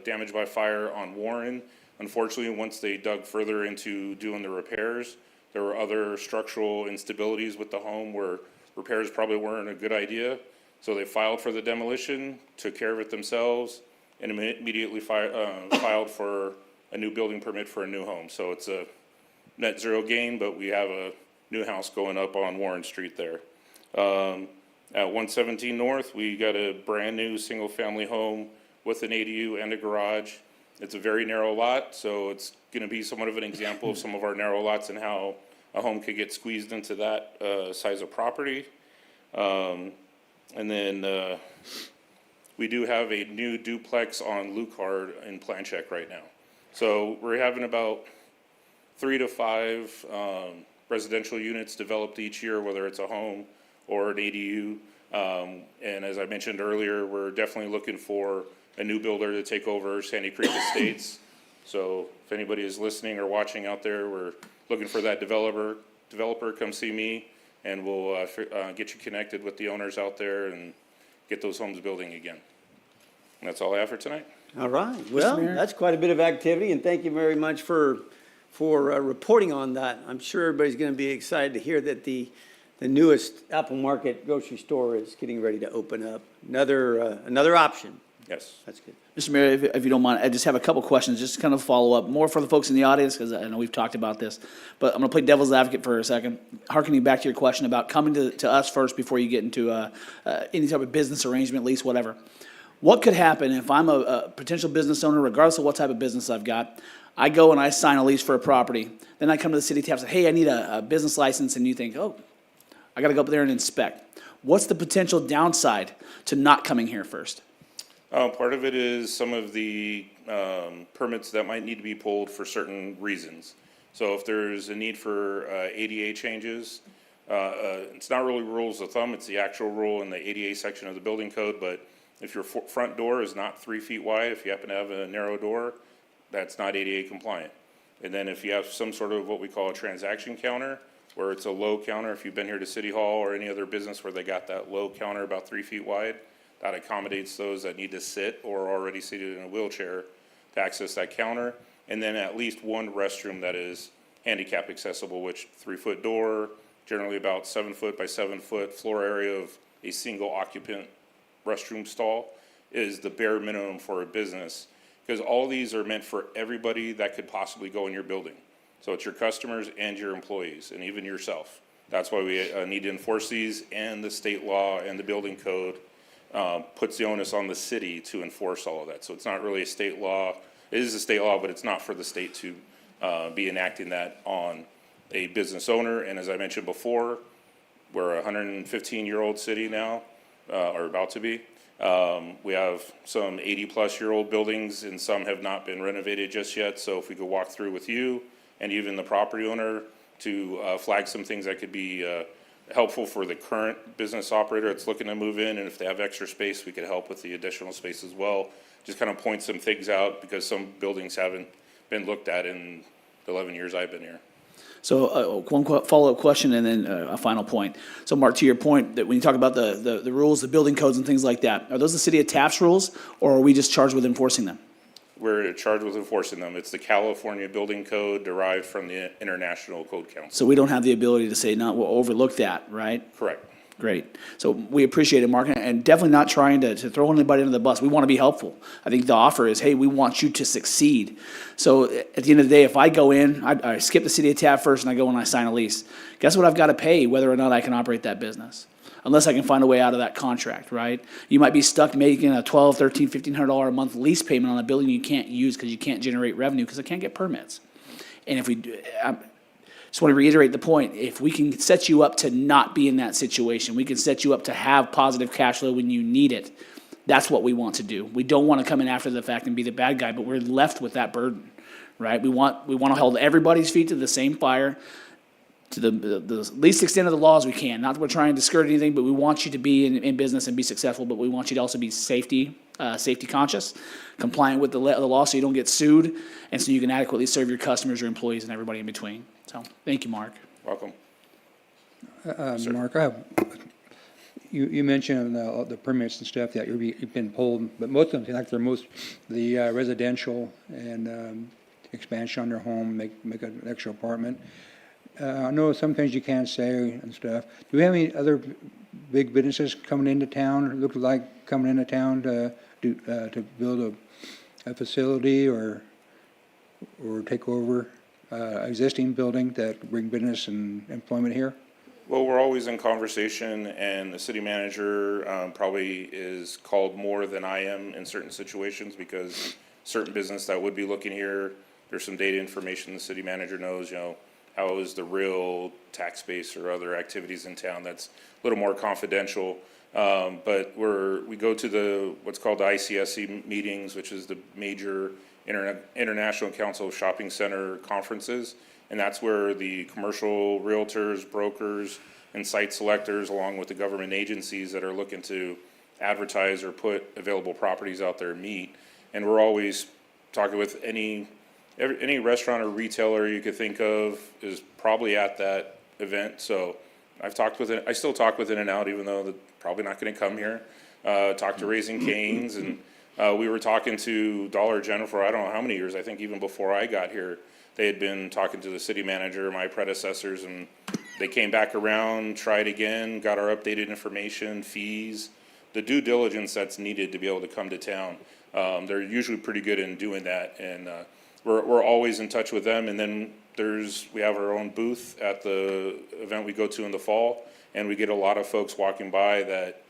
damaged by fire on Warren. Unfortunately, once they dug further into doing the repairs, there were other structural instabilities with the home where repairs probably weren't a good idea. So they filed for the demolition, took care of it themselves, and immediately filed for a new building permit for a new home. So it's a net zero gain, but we have a new house going up on Warren Street there. At 117 North, we got a brand-new single-family home with an ADU and a garage. It's a very narrow lot, so it's going to be somewhat of an example of some of our narrow lots and how a home could get squeezed into that size of property. And then we do have a new duplex on Lucard in plan check right now. So we're having about 3 to 5 residential units developed each year, whether it's a home or an ADU. And as I mentioned earlier, we're definitely looking for a new builder to take over Sandy Creek Estates. So if anybody is listening or watching out there, we're looking for that developer, come see me, and we'll get you connected with the owners out there and get those homes building again. And that's all I have for tonight. All right, well, Mayor? that's quite a bit of activity, and thank you very much for reporting on that. I'm sure everybody's going to be excited to hear that the newest Apple Market grocery store is getting ready to open up. Another option. Yes. That's good. Mr. Mayor, if you don't mind, I just have a couple questions, just to kind of follow up, more for the folks in the audience, because I know we've talked about this, but I'm going to play devil's advocate for a second. Harkening back to your question about coming to us first before you get into any type of business arrangement, lease, whatever. What could happen if I'm a potential business owner, regardless of what type of business I've got, I go and I sign a lease for a property, then I come to the city of Taft and say, hey, I need a business license, and you think, oh, I got to go up there and inspect. What's the potential downside to not coming here first? Part of it is some of the permits that might need to be pulled for certain reasons. So if there's a need for ADA changes, it's not really rules of thumb, it's the actual rule in the ADA section of the building code, but if your front door is not 3 feet wide, if you happen to have a narrow door, that's not ADA compliant. And then if you have some sort of what we call a transaction counter, where it's a low counter, if you've been here to City Hall or any other business where they got that low counter about 3 feet wide, that accommodates those that need to sit or are already seated in a wheelchair to access that counter. And then at least one restroom that is handicap accessible, which 3-foot door, generally about 7 foot by 7 foot floor area of a single occupant restroom stall is the bare minimum for a business. Because all these are meant for everybody that could possibly go in your building. So it's your customers and your employees and even yourself. That's why we need to enforce these, and the state law and the building code puts the onus on the city to enforce all of that. So it's not really a state law. It is a state law, but it's not for the state to be enacting that on a business owner. And as I mentioned before, we're a 115-year-old city now, or about to be. We have some 80-plus-year-old buildings, and some have not been renovated just yet. So if we could walk through with you and even the property owner to flag some things that could be helpful for the current business operator that's looking to move in, and if they have extra space, we could help with the additional space as well. Just kind of point some things out, because some buildings haven't been looked at in the 11 years I've been here. So one follow-up question and then a final point. So Mark, to your point, that when you talk about the rules, the building codes and things like that, are those the city of Taft's rules, or are we just charged with enforcing them? We're charged with enforcing them. It's the California Building Code derived from the International Code Council. So we don't have the ability to say, no, we'll overlook that, right? Correct. Great. So we appreciate it, Mark, and definitely not trying to throw anybody under the bus. We want to be helpful. I think the offer is, hey, we want you to succeed. So at the end of the day, if I go in, I skip the city of Taft first and I go and I sign a lease, guess what I've got to pay whether or not I can operate that business? Unless I can find a way out of that contract, right? You might be stuck making a $1,200, $1,300, $1,500 a month lease payment on a building you can't use because you can't generate revenue because I can't get permits. And if we do, just want to reiterate the point. If we can set you up to not be in that situation, we can set you up to have positive cash flow when you need it. That's what we want to do. We don't want to come in after the fact and be the bad guy, but we're left with that burden, right? We want to hold everybody's feet to the same fire, to the least extent of the law as we can. Not that we're trying to skirt anything, but we want you to be in business and be successful, but we want you to also be safety conscious, compliant with the law so you don't get sued, and so you can adequately serve your customers, your employees, and everybody in between. So thank you, Mark. Welcome. Mark, You mentioned the permits and stuff that you've been pulled, but most of them, like the residential and expansion on their home, make an extra apartment. I know some things you can't say and stuff. Do we have any other big businesses coming into town, look like coming into town to build a facility or take over existing building that bring business and employment here? Well, we're always in conversation, and the city manager probably is called more than I am in certain situations, because certain business that would be looking here, there's some data information the city manager knows, how is the real tax base or other activities in town that's a little more confidential. But we go to what's called the ICSC meetings, which is the major International Council of Shopping Center conferences. And that's where the commercial realtors, brokers, and site selectors, along with the government agencies that are looking to advertise or put available properties out there, meet. And we're always talking with any restaurant or retailer you could think of is probably at that event. So I still talk with In-N-Out, even though they're probably not going to come here. Talk to Raising Cane's, and we were talking to Dollar General for I don't know how many years. I think even before I got here, they had been talking to the city manager, my predecessors, and they came back around, tried again, got our updated information, fees, the due diligence that's needed to be able to come to town. They're usually pretty good in doing that, and we're always in touch with them. And then we have our own booth at the event we go to in the fall, and we get a lot of folks walking by that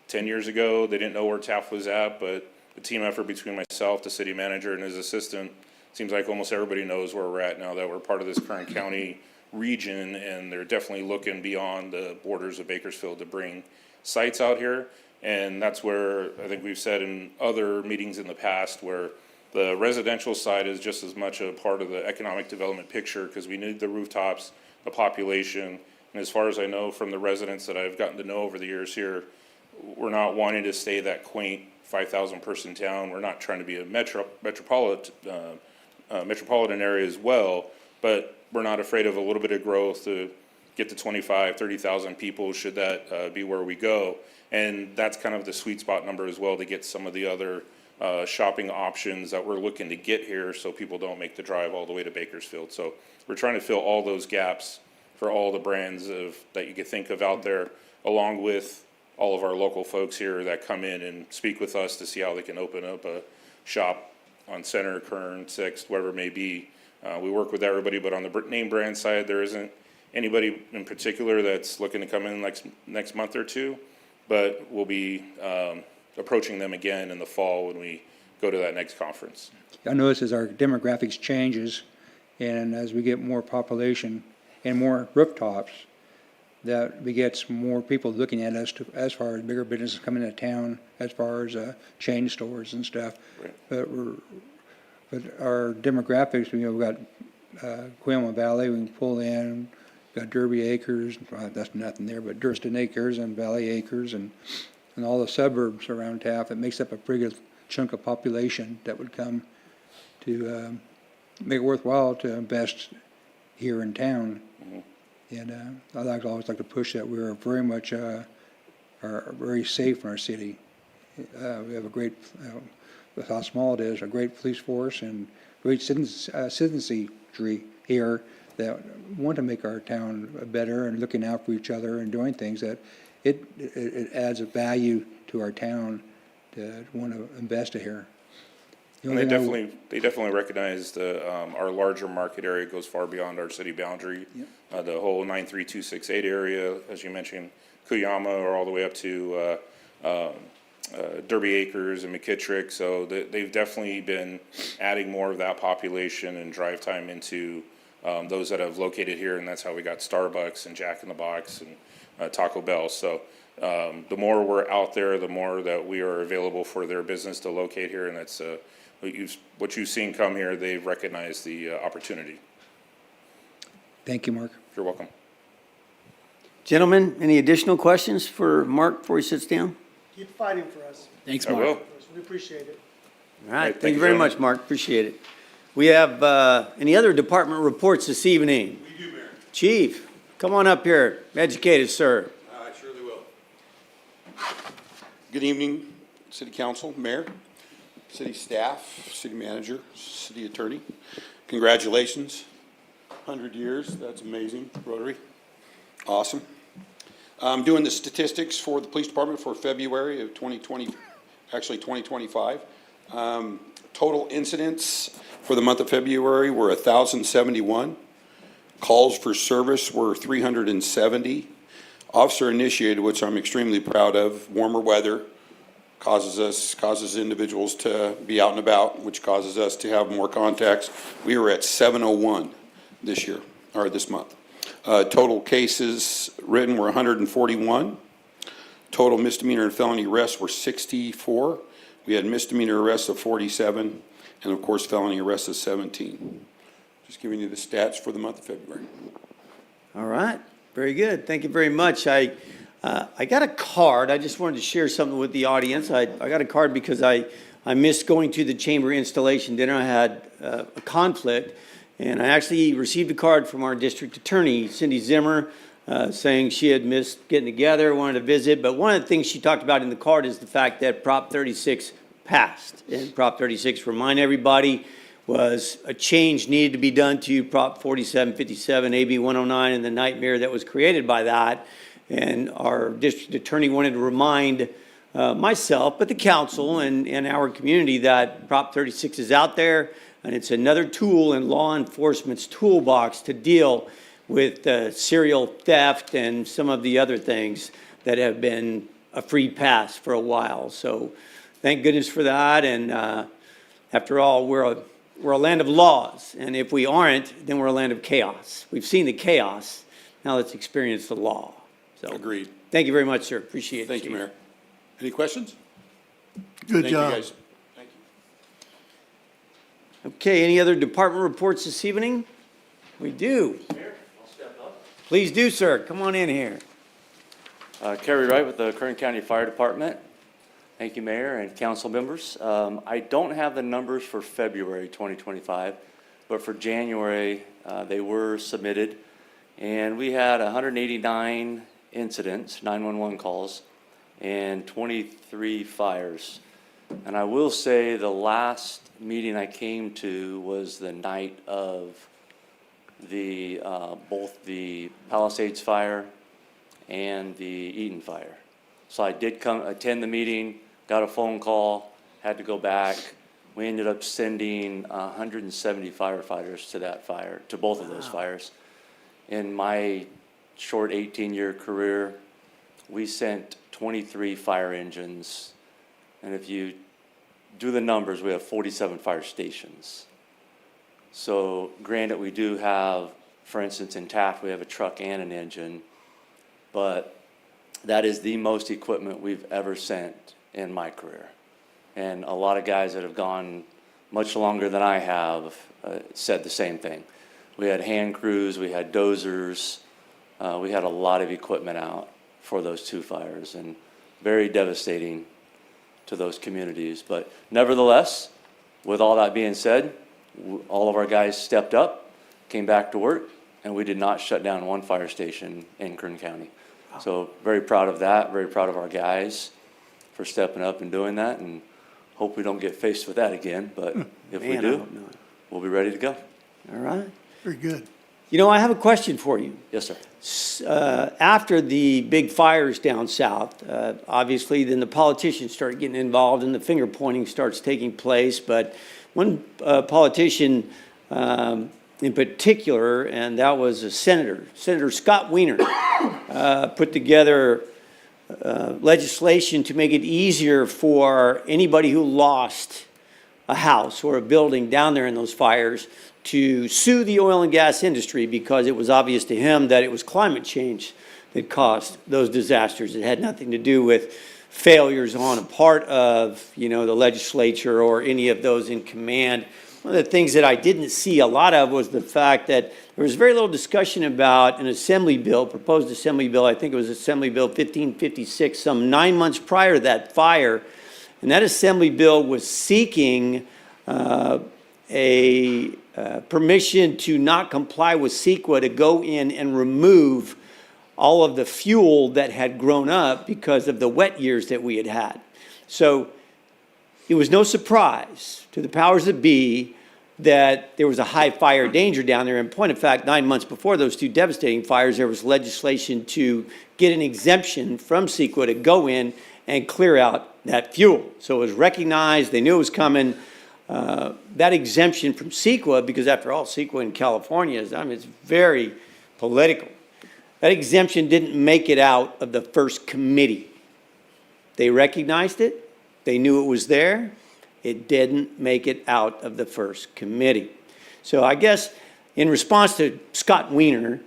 10 years ago, they didn't know where Taft was at, but the team effort between myself, the city manager, and his assistant, seems like almost everybody knows where we're at now that we're part of this current county region, and they're definitely looking beyond the borders of Bakersfield to bring sites out here. And that's where I think we've said in other meetings in the past, where the residential side is just as much a part of the economic development picture, because we need the rooftops, the population. And as far as I know from the residents that I've gotten to know over the years here, we're not wanting to stay that quaint 5,000 person town. We're not trying to be a metropolitan area as well, but we're not afraid of a little bit of growth to get to 25, 30,000 people should that be where we go. And that's kind of the sweet spot number as well, to get some of the other shopping options that we're looking to get here, so people don't make the drive all the way to Bakersfield. So we're trying to fill all those gaps for all the brands that you could think of out there, along with all of our local folks here that come in and speak with us to see how they can open up a shop on Center, Kern, Sixth, whatever it may be. We work with everybody, but on the name brand side, there isn't anybody in particular that's looking to come in next month or two, but we'll be approaching them again in the fall when we go to that next conference. I notice as our demographics changes, and as we get more population and more rooftops, that begets more people looking at us as far as bigger businesses coming into town, as far as chain stores and stuff. Right. But our demographics, we've got Coahoma Valley, we can pull in, got Derby Acres, that's nothing there, but Durston Acres and Valley Acres and all the suburbs around Taft. It makes up a pretty good chunk of population that would come to make it worthwhile to invest here in town. Mm-hmm. And I always like to push that we're very much are very safe in our city. We have a great, with how small it is, a great police force and great citizenry here that want to make our town better and looking out for each other and doing things that it adds a value to our town to want to invest here. And they definitely recognize our larger market area goes far beyond our city boundary. Yep. The whole 93268 area, as you mentioned, Coahoma, or all the way up to Derby Acres and McKittrick. So they've definitely been adding more of that population and drive time into those that have located here, and that's how we got Starbucks and Jack in the Box and Taco Bell. So the more we're out there, the more that we are available for their business to locate here, and that's what you've seen come here. They've recognized the opportunity. Thank you, Mark. You're welcome. Gentlemen, any additional questions for Mark before he sits down? Keep fighting for us. Thanks, I Mark. will. We appreciate it. All right, Thank thank you you very very much, much. Mark, appreciate it. We have any other department reports this evening? We do, Mayor. Chief, come on up here, educate us, sir. I surely will. Good evening, City Council, Mayor, City staff, City Manager, City Attorney. Congratulations, 100 years, that's amazing, Rotary, awesome. I'm doing the statistics for the police department for February of 2020, actually 2025. Total incidents for the month of February were 1,071. Calls for service were 370. Officer initiated, which I'm extremely proud of. Warmer weather causes individuals to be out and about, which causes us to have more contacts. We were at 701 this year, or this month. Total cases written were 141. Total misdemeanor and felony arrests were 64. We had misdemeanor arrests of 47, and of course felony arrests of 17. Just giving you the stats for the month of February. All right, very good. Thank you very much. I got a card. I just wanted to share something with the audience. I got a card because I missed going to the chamber installation dinner. I had a conflict, and I actually received a card from our district attorney, Cindy Zimmer, saying she had missed getting together, wanted to visit. But one of the things she talked about in the card is the fact that Prop 36 passed. And Prop 36, remind everybody, was a change needed to be done to Prop 4757, AB 109, and the nightmare that was created by that. And our district attorney wanted to remind myself, but the council and our community that Prop 36 is out there, and it's another tool in law enforcement's toolbox to deal with serial theft and some of the other things that have been a free pass for a while. So thank goodness for that. And after all, we're a land of laws. And if we aren't, then we're a land of chaos. We've seen the chaos. Now let's experience the law. So Agreed. Thank you very much, sir. Appreciate it. Thank you, Mayor. Any questions? Good Thank job. you, guys. Thank you. Okay, any other department reports this evening? We do. Mayor, I'll step up. Please do, sir. Come on in here. Kerry Wright with the Kern County Fire Department. Thank you, Mayor and council members. I don't have the numbers for February 2025, but for January, they were submitted. And we had 189 incidents, 911 calls, and 23 fires. And I will say the last meeting I came to was the night of the both the Palisades fire and the Eaton fire. So I did come attend the meeting, got a phone call, had to go back. We ended up sending 170 firefighters to that fire, to both of those fires. In my short 18-year career, we sent 23 fire engines, and if you do the numbers, we have 47 fire stations. So granted, we do have, for instance, in Taft, we have a truck and an engine, but that is the most equipment we've ever sent in my career. And a lot of guys that have gone much longer than I have said the same thing. We had hand crews, we had dozers, we had a lot of equipment out for those two fires, and very devastating to those communities. But nevertheless, with all that being said, all of our guys stepped up, came back to work, and we did not shut down one fire station in Kern County. So very proud of that, very proud of our guys for stepping up and doing that, and hope we don't get faced with that again, but if we Man, I do, hope not. we'll be ready to go. All right. Very good. You know, I have a question for you. Yes, sir. After the big fires down south, obviously then the politicians start getting involved and the finger pointing starts taking place. But one politician in particular, and that was a Senator Scott Wiener, put together legislation to make it easier for anybody who lost a house or a building down there in those fires to sue the oil and gas industry, because it was obvious to him that it was climate change that caused those disasters. It had nothing to do with failures on a part of, the legislature or any of those in command. One of the things that I didn't see a lot of was the fact that there was very little discussion about an assembly bill, proposed assembly bill. I think it was Assembly Bill 1556, some 9 months prior to that fire. And that assembly bill was seeking permission to not comply with CEQA to go in and remove all of the fuel that had grown up because of the wet years that we had had. So it was no surprise to the powers that be that there was a high fire danger down there. In point of fact, 9 months before those two devastating fires, there was legislation to get an exemption from CEQA to go in and clear out that fuel. So it was recognized, they knew it was coming. That exemption from CEQA, because after all, CEQA in California is, it's very political. That exemption didn't make it out of the first committee. They recognized it, they knew it was there, it didn't make it out of the first committee. So I guess in response to Scott Wiener,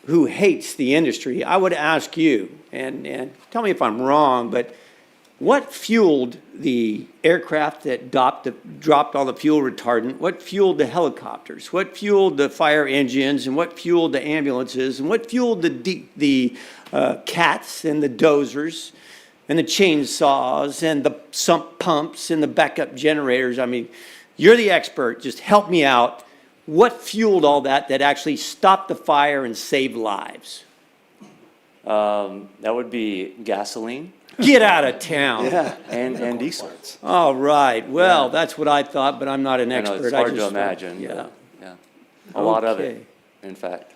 who hates the industry, I would ask you, and tell me if I'm wrong, but what fueled the aircraft that dropped all the fuel retardant? What fueled the helicopters? What fueled the fire engines? And what fueled the ambulances? And what fueled the cats and the dozers and the chainsaws and the sump pumps and the backup generators? I mean, you're the expert. Just help me out. What fueled all that actually stopped the fire and saved lives? That would be gasoline. Get out of town. Yeah, and diesel. All right. Well, that's what I thought, but I'm not an I know, expert. it's hard to imagine, Yeah. but, yeah. A lot of Okay. it, in fact.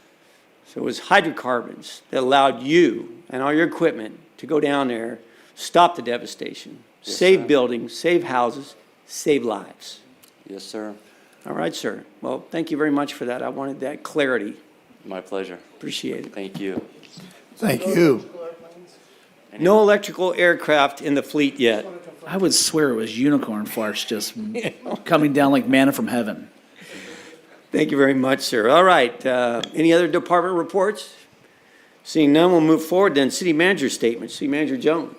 So it was hydrocarbons that allowed you and all your equipment to go down there, stop the devastation, save sir. buildings, save houses, save lives. Yes, sir. All right, sir. Well, thank you very much for that. I wanted that clarity. My pleasure. Appreciate it. Thank you. Thank you. No electrical aircraft in the fleet yet. I would swear it was unicorn farts just coming down like manna from heaven. Thank you very much, sir. All right. Any other department reports? Seeing none, we'll move forward then. City manager statement. City Manager Jones.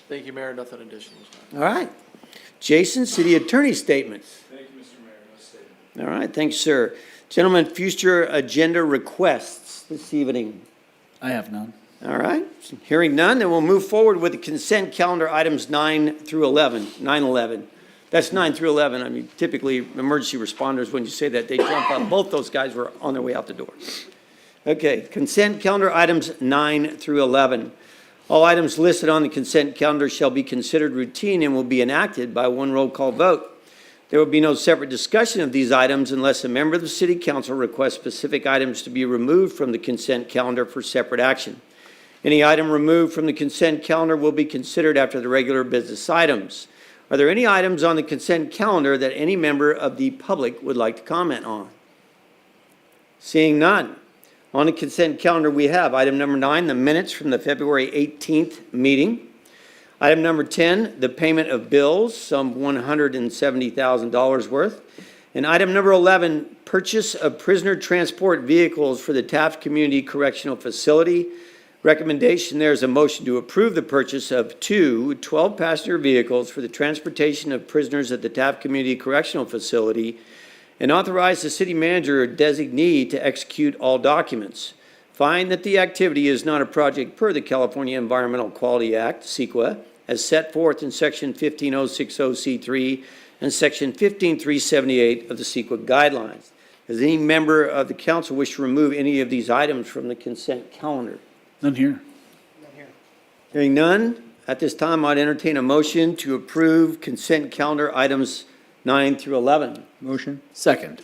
Thank you, Mayor. Nothing additional. All right. Jason, city attorney statements. Thank you, Mr. Mayor. No statement. All right, thanks, sir. Gentlemen, future agenda requests this evening. I have none. All right, hearing none, then we'll move forward with the consent calendar items 9 through 11, 9/11. That's 9 through 11. I mean, typically, emergency responders, when you say that, they jump up. Both those guys were on their way out the door. Okay, consent calendar items 9 through 11. All items listed on the consent calendar shall be considered routine and will be enacted by one roll call vote. There will be no separate discussion of these items unless a member of the city council requests specific items to be removed from the consent calendar for separate action. Any item removed from the consent calendar will be considered after the regular business items. Are there any items on the consent calendar that any member of the public would like to comment on? Seeing none. On the consent calendar, we have item number 9, the minutes from the February 18th meeting. Item number 10, the payment of bills, some $170,000 worth. And item number 11, purchase of prisoner transport vehicles for the Taft Community Correctional Facility. Recommendation, there is a motion to approve the purchase of 2 12-passenger vehicles for the transportation of prisoners at the Taft Community Correctional Facility and authorize the city manager or designee to execute all documents. Find that the activity is not a project per the California Environmental Quality Act, CEQA, as set forth in Section 15060C3 and Section 15378 of the CEQA guidelines. Does any member of the council wish to remove any of these items from the consent calendar? None here. Hearing none, at this time, I'd entertain a motion to approve consent calendar items 9 through 11. Motion? Second.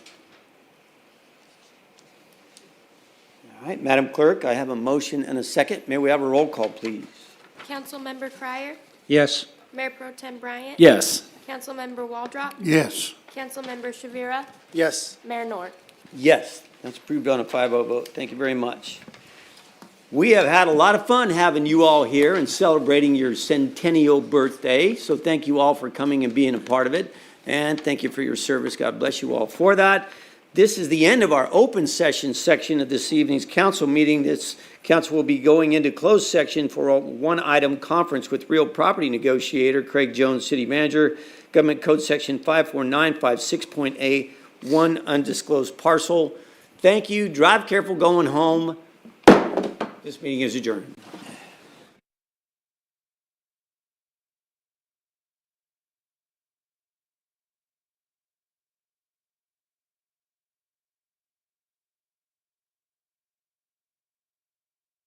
All right, Madam Clerk, I have a motion and a second. May we have a roll call, please? Councilmember Crier, Yes. Mayor Pro Tem Bryant. Yes. Councilmember Waldrop, Yes. Councilmember Shavira, Yes. Mayor Nord. Yes, that's approved on a 5-0 vote. Thank you very much. We have had a lot of fun having you all here and celebrating your centennial birthday. So thank you all for coming and being a part of it. And thank you for your service. God bless you all for that. This is the end of our open session section of this evening's council meeting. This council will be going into closed section for a one-item conference with real property negotiator Craig Jones, city manager, Government Code Section 54956.A, one undisclosed parcel. Thank you. Drive careful going home. This meeting is adjourned.